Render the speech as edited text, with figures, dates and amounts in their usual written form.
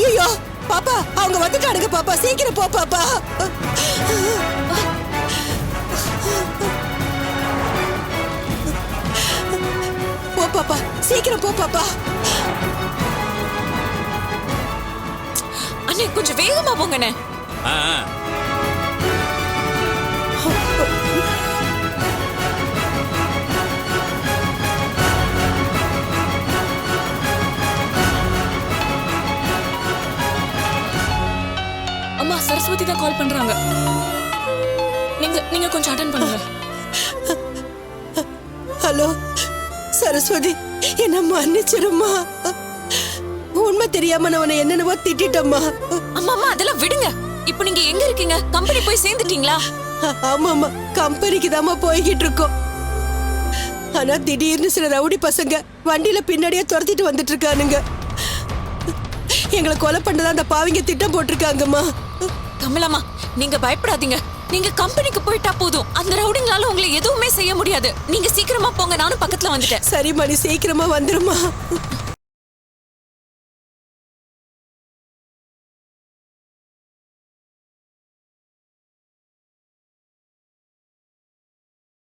ஐயோ பாப்பா, அவங்க வந்துட்டானுங்க பாப்பா, சீக்கிரம் போ பாப்பா. போ பாப்பா, சீக்கிரம் போ பாப்பா. அண்ணே கொஞ்சம் வேகமா போங்கண்ணே. அம்மா சரஸ்வதி தான் கால் பண்றாங்க. நீங்க கொஞ்சம் அட்டெண்ட் பண்ணுங்க. ஹலோ சரஸ்வதி, என்ன மன்னிச்சிருமா. உண்மை தெரியாம நான் உன்னை என்னென்னவோ திட்டம்மா. அம்மா அம்மா அதெல்லாம் விடுங்க. இப்போ நீங்க எங்க இருக்கீங்க? கம்பெனி போய் சேர்ந்துட்டீங்களா? ஆமாமா, கம்பெனிக்கு தாமா போய்கிட்டு இருக்கோம். ஆனா திடீர்னு சில ரவுடி பசங்க வண்டியில பின்னாடியே துரத்திட்டு வந்துட்டு இருக்கானுங்க. எங்களை கொலை பண்ணதான் அந்த பாவிங்க திட்டம் போட்டிருக்காங்கம்மா. கமலாமா நீங்க பயப்படாதீங்க. நீங்க கம்பெனிக்கு போயிட்டா போதும். அந்த ரவுடிங்களால உங்களை எதுவுமே செய்ய முடியாது. நீங்க சீக்கிரமா போங்க, நானும் பக்கத்துல வந்துட்டேன். சரிம்மா, நீ சீக்கிரமா வந்துருமா.